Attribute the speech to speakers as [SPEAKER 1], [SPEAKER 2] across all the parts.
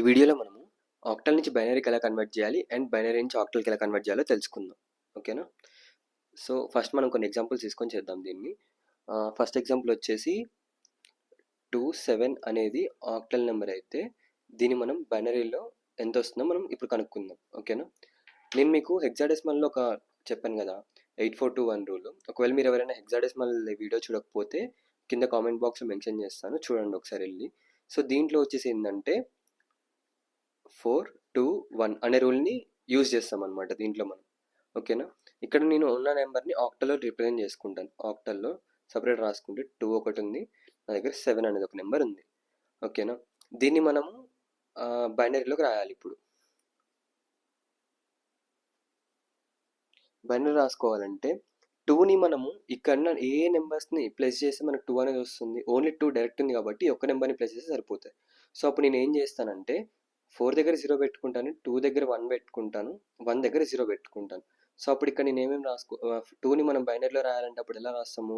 [SPEAKER 1] వీడియోలో మనము ఆక్టల్ నుంచి బైనరీకి ఎలా కన్వర్ట్ చేయాలి అండ్ బైనరీ నుంచి ఆక్టల్కి ఎలా కన్వర్ట్ చేయాలో తెలుసుకుందాం. ఓకేనా? సో ఫస్ట్ మనం కొన్ని ఎగ్జాంపుల్స్ తీసుకొని చేద్దాం దీన్ని. ఫస్ట్ ఎగ్జాంపుల్ వచ్చేసి 27 అనేది ఆక్టల్ నెంబర్ అయితే దీన్ని మనం బైనరీలో ఎంత వస్తుందో మనం ఇప్పుడు కనుక్కుందాం. ఓకేనా? నేను మీకు హెక్సాడెసిమల్లో ఒక చెప్పాను కదా, 8421 రూల్. ఒకవేళ మీరు ఎవరైనా హెక్సాడెసిమల్ వీడియో చూడకపోతే కింద కామెంట్ బాక్స్లో మెన్షన్ చేస్తాను, చూడండి ఒకసారి వెళ్ళి. సో దీంట్లో వచ్చేసి ఏంటంటే 421 అనే రూల్ని యూజ్ చేస్తాం అనమాట దీంట్లో మనం. ఓకేనా? ఇక్కడ నేను ఉన్న నెంబర్ని ఆక్టల్లో రిప్రజెంట్ చేసుకుంటాను. ఆక్టల్లో సపరేట్ రాసుకుంటే 2 ఒకటి ఉంది, నా దగ్గర 7 అనేది ఒక నెంబర్ ఉంది. ఓకేనా? దీన్ని మనము బైనరీలోకి రాయాలి. ఇప్పుడు బైనరీ రాసుకోవాలంటే 2ని మనము ఇక్కడ ఏ నెంబర్స్ని ప్లస్ చేస్తే మనకు 2 అనేది వస్తుంది. ఓన్లీ 2 డైరెక్ట్ ఉంది కాబట్టి ఒక్క నెంబర్ని ప్లస్ చేస్తే సరిపోతాయి. సో అప్పుడు నేను ఏం చేస్తానంటే 4 దగ్గర 0 పెట్టుకుంటాను, 2 దగ్గర 1 పెట్టుకుంటాను, 1 దగ్గర 0 పెట్టుకుంటాను. సో అప్పుడు ఇక్కడ నేను ఏమేమి 2ని మనం బైనరీలో రాయాలంటే అప్పుడు ఎలా రాస్తాము?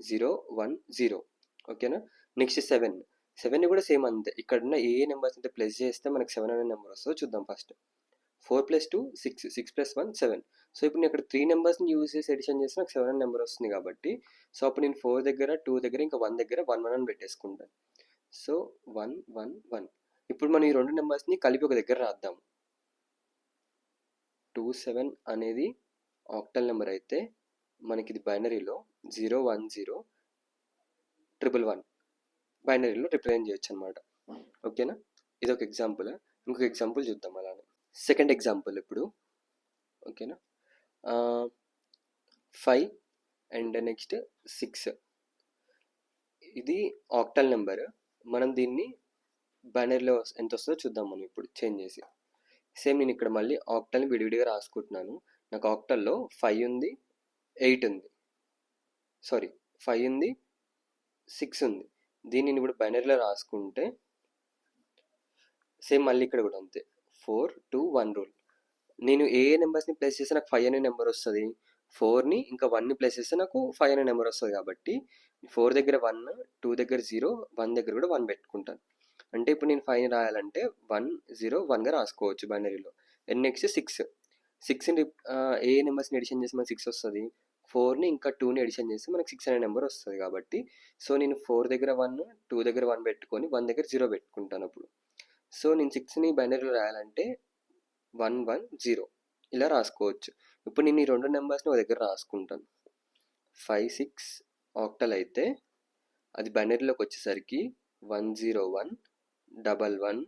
[SPEAKER 1] 0 1 0. ఓకేనా? నెక్స్ట్ 7ని కూడా సేమ్ అంతే. ఇక్కడ ఉన్న ఏ నెంబర్స్ అయితే ప్లస్ చేస్తే మనకు 7 అనే నెంబర్ వస్తుందో చూద్దాం. ఫస్ట్ 4 + 2 6, 6 + 1 7. సో ఇప్పుడు నేను ఇక్కడ 3 నెంబర్స్ని యూజ్ చేసి ఎడిషన్ చేస్తే నాకు 7 అనే నెంబర్ వస్తుంది కాబట్టి, సో అప్పుడు నేను 4 దగ్గర 2 దగ్గర ఇంకా 1 దగ్గర 1 1 అని పెట్టేసుకుంటాను. సో 1 1 1. ఇప్పుడు మనం ఈ రెండు నెంబర్స్ని కలిపి ఒక దగ్గర రాద్దాం. 27 అనేది ఆక్టల్ నెంబర్ అయితే మనకి ఇది బైనరీలో 0 1 0 1 1 బైనరీలో రిప్రజెంట్ చేయొచ్చు అనమాట. ఓకేనా? ఇది ఒక ఎగ్జాంపుల్. ఇంకొక ఎగ్జాంపుల్ చూద్దాం అలానే. సెకండ్ ఎగ్జాంపుల్ ఇప్పుడు. ఓకేనా? 5 అండ్ నెక్స్ట్ 6. ఇది ఆక్టల్ నెంబర్. మనం దీన్ని బైనరీలో ఎంత వస్తుందో చూద్దాం మనం ఇప్పుడు చేంజ్ చేసి. సేమ్ నేను ఇక్కడ మళ్ళీ ఆక్టల్ని విడివిడిగా రాసుకుంటున్నాను. నాకు ఆక్టల్లో 5 ఉంది, 8 ఉంది, సారీ 5 ఉంది, 6 ఉంది. దీన్ని నేను ఇప్పుడు బైనరీలో రాసుకుంటే సేమ్ మళ్ళీ ఇక్కడ కూడా అంతే. 4 2 1 రూల్. నేను ఏ నెంబర్స్ని ప్లేస్ చేస్తే నాకు 5 అనే నెంబర్ వస్తుంది. 4ని ఇంకా 1ని ప్లేస్ చేస్తే నాకు 5 అనే నెంబర్ వస్తుంది కాబట్టి 4 దగ్గర 1, 2 దగ్గర 0, 1 దగ్గర కూడా 1 పెట్టుకుంటాను. అంటే ఇప్పుడు నేను 5 రాయాలంటే 1 0 1గా రాసుకోవచ్చు బైనరీలో. అండ్ నెక్స్ట్ 6ని ఏ నెంబర్స్ని ఎడిషన్ చేస్తే మనకు 6 వస్తుంది? 4ని ఇంకా 2ని ఎడిషన్ చేస్తే మనకు 6 అనే నెంబర్ వస్తుంది కాబట్టి, సో నేను 4 దగ్గర 1, 2 దగ్గర 1 పెట్టుకొని 1 దగ్గర 0 పెట్టుకుంటాను అప్పుడు. సో నేను 6ని బైనరీలో రాయాలంటే 1 1 0 ఇలా రాసుకోవచ్చు. ఇప్పుడు నేను ఈ రెండు నెంబర్స్ని ఒక దగ్గర రాసుకుంటాను. 5 6 ఆక్టల్ అయితే అది బైనరీలోకి వచ్చేసరికి 1 0 1 1 1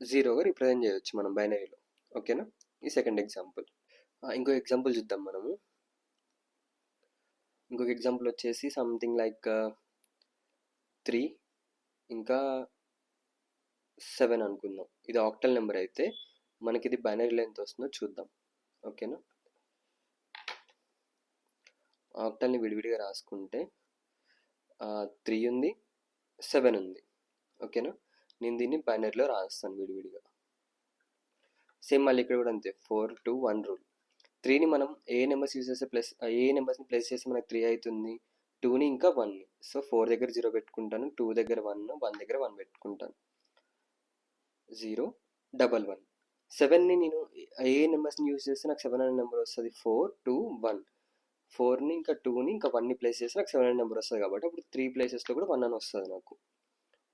[SPEAKER 1] 0గా రిప్రజెంట్ చేయవచ్చు మనం బైనరీలో. ఓకేనా? ఈ సెకండ్ ఎగ్జాంపుల్. ఇంకో ఎగ్జాంపుల్ చూద్దాం మనము. ఇంకొక ఎగ్జాంపుల్ వచ్చేసి సంథింగ్ లైక్ 3 ఇంకా 7 అనుకుందాం. ఇది ఆక్టల్ నెంబర్ అయితే మనకి ఇది బైనరీలో ఎంత వస్తుందో చూద్దాం. ఓకేనా? ఆక్టల్ని విడివిడిగా రాసుకుంటే 3 ఉంది, 7 ఉంది. ఓకేనా? నేను దీన్ని బైనరీలో రాస్తాను విడివిడిగా. సేమ్ మళ్ళీ ఇక్కడ కూడా అంతే. 4 2 1 రూల్. 3ని మనం ఏ నెంబర్స్ యూజ్ చేస్తే ఏ నెంబర్స్ని ప్లస్ చేస్తే మనకు 3 అవుతుంది? 2ని ఇంకా 1ని. సో 4 దగ్గర 0 పెట్టుకుంటాను, 2 దగ్గర 1, 1 దగ్గర 1 పెట్టుకుంటాను. 0 1 1. 7ని నేను ఏ నెంబర్స్ని యూజ్ చేస్తే నాకు 7 అనే నెంబర్ వస్తుంది? 4 2 1. 4ని ఇంకా 2ని ఇంకా 1ని ప్లేస్ చేస్తే నాకు 7 అనే నెంబర్ వస్తుంది కాబట్టి అప్పుడు 3 ప్లేసెస్లో కూడా 1 అని వస్తుంది నాకు.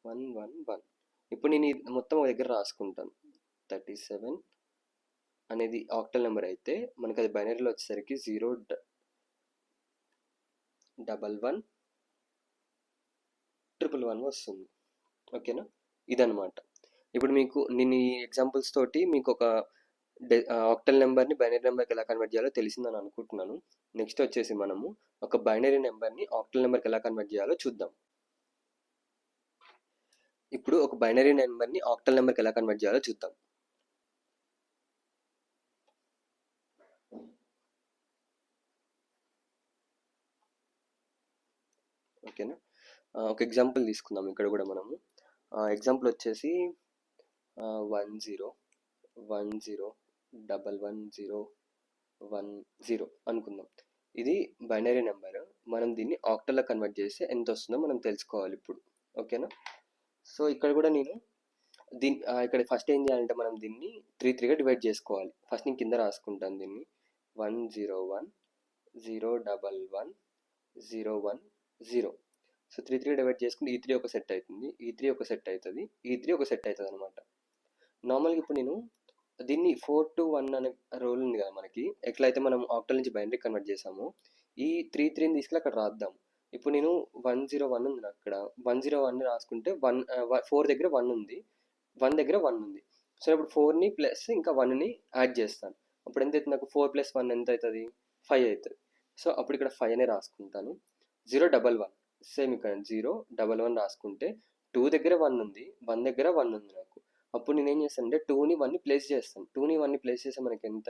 [SPEAKER 1] 1 1 1. ఇప్పుడు నేను మొత్తం ఒక దగ్గర రాసుకుంటాను. 37 అనేది ఆక్టల్ నెంబర్ అయితే మనకి అది బైనరీలో వచ్చేసరికి 0 1 1 1 1 వస్తుంది. ఓకేనా? ఇదనమాట. ఇప్పుడు మీకు నేను ఈ ఎగ్జాంపుల్స్ తోటి మీకు ఒక ఆక్టల్ నెంబర్ని బైనరీ నెంబర్కి ఎలా కన్వర్ట్ చేయాలో తెలిసిందని అనుకుంటున్నాను. నెక్స్ట్ వచ్చేసి మనము ఒక బైనరీ నెంబర్ని ఆక్టల్ నెంబర్కి ఎలా కన్వర్ట్ చేయాలో చూద్దాం. ఇప్పుడు ఒక బైనరీ నెంబర్ని ఆక్టల్ నెంబర్కి ఎలా కన్వర్ట్ చేయాలో చూద్దాం. ఓకేనా? ఒక ఎగ్జాంపుల్ తీసుకుందాం ఇక్కడ కూడా మనము. ఎగ్జాంపుల్ వచ్చేసి 1 0 1 0 1 1 0 1 0 అనుకుందాం. ఇది బైనరీ నెంబర్. మనం దీన్ని ఆక్టల్లో కన్వర్ట్ చేస్తే ఎంత వస్తుందో మనం తెలుసుకోవాలి ఇప్పుడు. ఓకేనా? సో ఇక్కడ కూడా నేను ఇక్కడ ఫస్ట్ ఏం చేయాలంటే మనం దీన్ని 3 డివైడ్ చేసుకోవాలి. ఫస్ట్ నేను కింద రాసుకుంటాను దీన్ని. 101 011 010. సో 3 డివైడ్ చేసుకుంటే ఈ3 ఒక సెట్ అవుతుంది, ఈ3 ఒక సెట్ అవుతుంది, ఈ3 ఒక సెట్ అవుతుంది అనమాట. నార్మల్గా ఇప్పుడు నేను దీన్ని 4 to 1 అనే రోల్ ఉంది కదా మనకి, ఎట్లయితే మనం ఆక్టల్ నుంచి బైనరీ కన్వర్ట్ చేసామో ఈ 3ని తీసుకెళ్ళి అక్కడ రాద్దాం. ఇప్పుడు నేను 101 ఉంది నాకు ఇక్కడ, 101 రాసుకుంటే 4 దగ్గర 1 ఉంది, 1 దగ్గర 1 ఉంది. సో ఇప్పుడు 4ని ప్లస్ ఇంకా 1ని యాడ్ చేస్తాను. అప్పుడు ఎంత అవుతుంది నాకు? 4 + 1 ఎంత అవుతుంది? 5 అవుతుంది. సో అప్పుడు ఇక్కడ 5 అనే రాసుకుంటాను. 011 సేమ్ ఇక్కడ 011 రాసుకుంటే 2 దగ్గర 1 ఉంది, 1 దగ్గర 1 ఉంది నాకు. అప్పుడు నేను ఏం చేస్తాను అంటే 2ని 1ని ప్లేస్ చేస్తాను. 2ని 1ని ప్లేస్ చేస్తే మనకి ఎంత?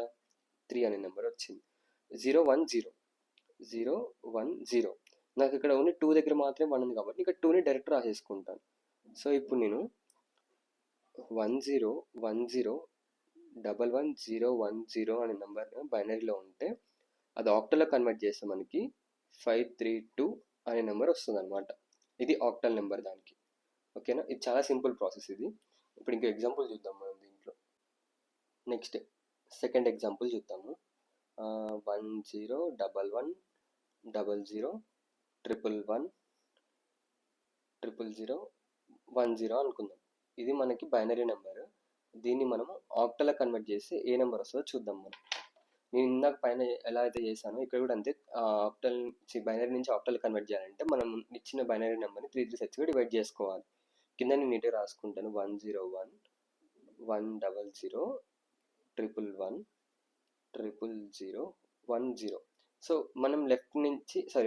[SPEAKER 1] 3 అనే నెంబర్ వచ్చింది. 010 నాకు ఇక్కడ ఓన్లీ 2 దగ్గర మాత్రమే 1 ఉంది కాబట్టి ఇక్కడ 2ని డైరెక్ట్ రాసేసుకుంటాను. సో ఇప్పుడు నేను 10101110 అనే నెంబర్ బైనరీలో ఉంటే అది ఆక్టల్లో కన్వర్ట్ చేస్తే మనకి 532 అనే నెంబర్ వస్తుంది అనమాట. ఇది ఆక్టల్ నెంబర్ దానికి. ఓకేనా? ఇది చాలా సింపుల్ ప్రాసెస్ ఇది. ఇప్పుడు ఇంకో ఎగ్జాంపుల్ చూద్దాం మనం దీంట్లో. నెక్స్ట్ సెకండ్ ఎగ్జాంపుల్ చూద్దాము. 101111000010 అనుకుందాం. ఇది మనకి బైనరీ నెంబర్. దీన్ని మనము ఆక్టల్లో కన్వర్ట్ చేస్తే ఏ నెంబర్ వస్తుందో చూద్దాం మనం. నేను ఇందాక పైన ఎలా అయితే చేశానో ఇక్కడ కూడా అంతే. బైనరీ నుంచి ఆక్టల్ కన్వర్ట్ చేయాలంటే మనం ఇచ్చిన బైనరీ నెంబర్ని 3 సెట్స్గా డివైడ్ చేసుకోవాలి. కింద నేను నీట్గా రాసుకుంటాను. 101 100 111 00010. సో మనం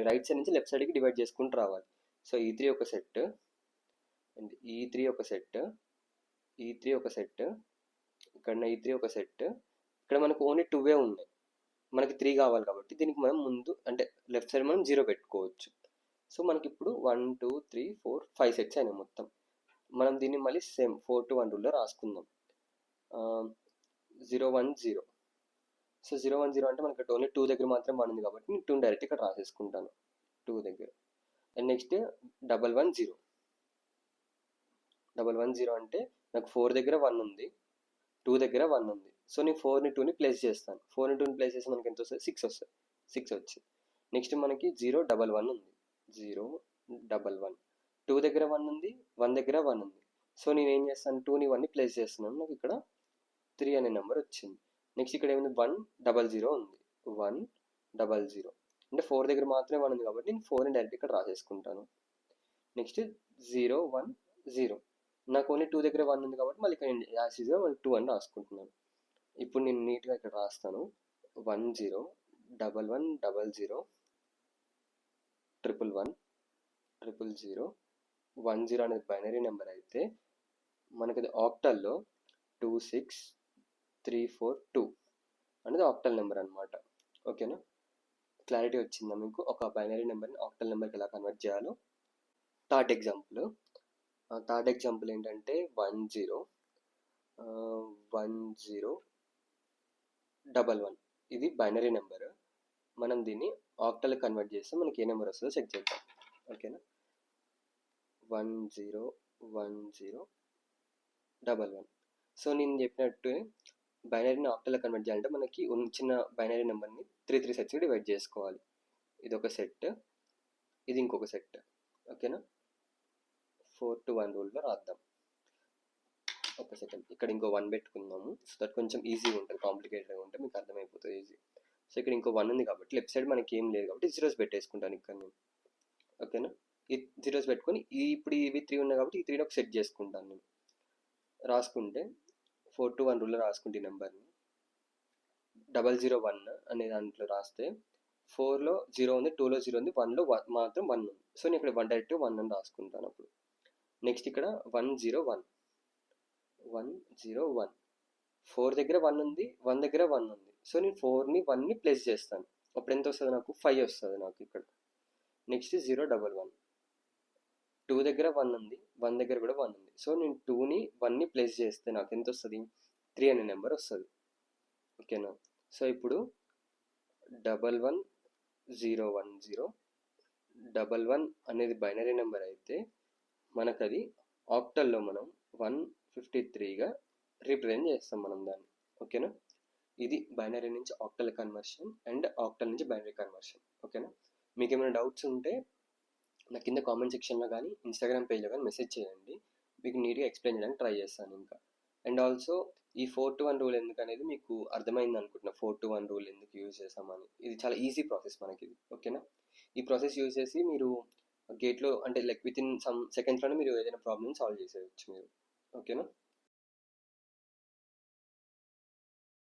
[SPEAKER 1] రైట్ సైడ్ నుంచి లెఫ్ట్ సైడ్కి డివైడ్ చేసుకుంటూ రావాలి. సో ఈ3 ఒక సెట్ అండ్ ఈ3 ఒక సెట్, ఈ3 ఒక సెట్, ఇక్కడ ఈ3 ఒక సెట్. ఇక్కడ మనకు ఓన్లీ 2 ఉన్నాయి, మనకి 3 కావాలి కాబట్టి దీనికి మనం ముందు అంటే లెఫ్ట్ సైడ్ మనం 0 పెట్టుకోవచ్చు. సో మనకి ఇప్పుడు 1 2 3 4 5 సెట్స్ అయినాయి మొత్తం. మనం దీన్ని మళ్ళీ సేమ్ 4 to 1 రూల్లో రాసుకుందాం. 010. సో 010 అంటే మనకి ఓన్లీ 2 దగ్గర మాత్రం 1 ఉంది కాబట్టి నేను 2 డైరెక్ట్ ఇక్కడ రాసేసుకుంటాను 2 దగ్గర. అండ్ నెక్స్ట్ 110 అంటే నాకు 4 దగ్గర 1 ఉంది, 2 దగ్గర 1 ఉంది. సో నేను 4ని 2ని ప్లేస్ చేస్తాను. 4ని 2ని ప్లేస్ చేస్తే మనకి ఎంత వస్తుంది? 6 వస్తుంది. 6 వచ్చింది. నెక్స్ట్ మనకి 011 ఉంది. 011 2 దగ్గర 1 ఉంది, 1 దగ్గర 1 ఉంది. సో నేను ఏం చేస్తాను? 2ని 1ని ప్లేస్ చేస్తున్నాను. నాకు ఇక్కడ 3 అనే నెంబర్ వచ్చింది. నెక్స్ట్ ఇక్కడ ఏముంది? 100 ఉంది. 100 అంటే 4 దగ్గర మాత్రమే 1 ఉంది కాబట్టి నేను 4ని డైరెక్ట్ ఇక్కడ రాసేసుకుంటాను. నెక్స్ట్ 010 నాకు ఓన్లీ 2 దగ్గర 1 ఉంది కాబట్టి మళ్ళీ ఇక్కడ యాజ్ యూజువల్ మళ్ళీ 2 అని రాసుకుంటున్నాను. ఇప్పుడు నేను నీట్గా ఇక్కడ రాస్తాను. 101111000010 అనేది బైనరీ నెంబర్ అయితే మనకి అది ఆక్టల్లో 26342 అనేది ఆక్టల్ నెంబర్ అనమాట. ఓకేనా? క్లారిటీ వచ్చిందా మీకు? ఒక బైనరీ నెంబర్ని ఆక్టల్ నెంబర్కి ఎలా కన్వర్ట్ చేయాలో. థర్డ్ ఎగ్జాంపుల్ ఏంటంటే 1011. ఇది బైనరీ నెంబర్. మనం దీన్ని ఆక్టల్ కన్వర్ట్ చేస్తే మనకి ఏ నెంబర్ వస్తుందో చెక్ చేద్దాం. ఓకేనా? 101011. సో నేను చెప్పినట్టు బైనరీని ఆక్టల్ కన్వర్ట్ చేయాలంటే మనకి చిన్న బైనరీ నెంబర్ని 3 సెట్స్గా డివైడ్ చేసుకోవాలి. ఇది ఒక సెట్, ఇది ఇంకొక సెట్. ఓకేనా? 4 to 1 రూల్లో రాద్దాం. ఒక సెకండ్, ఇక్కడ ఇంకో 1 పెట్టుకుందాము. సో దట్ కొంచెం ఈజీగా ఉంటుంది. కాంప్లికేటెడ్గా ఉంటే మీకు అర్థమైపోతుంది ఈజీ. సో ఇక్కడ ఇంకో 1 ఉంది కాబట్టి లెఫ్ట్ సైడ్ మనకి ఏం లేదు కాబట్టి జీరోస్ పెట్టేసుకుంటాను ఇక్కడ నేను. ఓకేనా? ఈ జీరోస్ పెట్టుకొని ఇప్పుడు ఇవి 3 ఉన్నాయి కాబట్టి ఈ 3ని ఒక సెట్ చేసుకుంటాను నేను. రాసుకుంటే 4 to 1 రూల్లో రాసుకుంటే ఈ నెంబర్ని 001 అనే దాంట్లో రాస్తే 4లో 0 ఉంది, 2లో 0 ఉంది, 1లో మాత్రం 1 ఉంది. సో నేను ఇక్కడ 1 డైరెక్ట్ 1 అని రాసుకుంటాను. అప్పుడు నెక్స్ట్ ఇక్కడ 101 4 దగ్గర 1 ఉంది, 1 దగ్గర 1 ఉంది. సో నేను 4ని 1ని ప్లేస్ చేస్తాను. అప్పుడు ఎంత వస్తుంది నాకు? 5 వస్తుంది నాకు ఇక్కడ. నెక్స్ట్ 011 2 దగ్గర 1 ఉంది, 1 దగ్గర కూడా 1 ఉంది. సో నేను 2ని 1ని ప్లేస్ చేస్తే నాకు ఎంత వస్తుంది? 3 అనే నెంబర్ వస్తుంది. ఓకేనా? సో ఇప్పుడు 11010 అనేది బైనరీ నెంబర్ అయితే మనకు అది ఆక్టల్లో మనం 53గా రిప్రజెంట్ చేస్తాం మనం దాన్ని. ఓకేనా? ఇది బైనరీ నుంచి ఆక్టల్ కన్వర్షన్ అండ్ ఆక్టల్ నుంచి బైనరీ కన్వర్షన్. ఓకేనా? మీకు ఏమైనా డౌట్స్ ఉంటే నా కింద కామెంట్ సెక్షన్లో కానీ ఇన్స్టాగ్రామ్ పేజ్లో కానీ మెసేజ్ చేయండి. మీకు నీట్గా ఎక్స్ప్లెయిన్ చేయడానికి ట్రై చేస్తాను ఇంకా. అండ్ ఆల్సో ఈ 4-to-1 రూల్ ఎందుకు అనేది మీకు అర్థమైంది అనుకుంటున్నా. 4-to-1 రూల్ ఎందుకు యూజ్ చేస్తామని. ఇది చాలా ఈజీ ప్రాసెస్ మనకి ఇది. ఓకేనా? ఈ ప్రాసెస్ యూజ్ చేసి మీరు గేట్లో అంటే లైక్ విత్ ఇన్ సమ్ సెకండ్స్లోనే మీరు ఏదైనా ప్రాబ్లమ్ సాల్వ్ చేసేయచ్చు మీరు. ఓకేనా?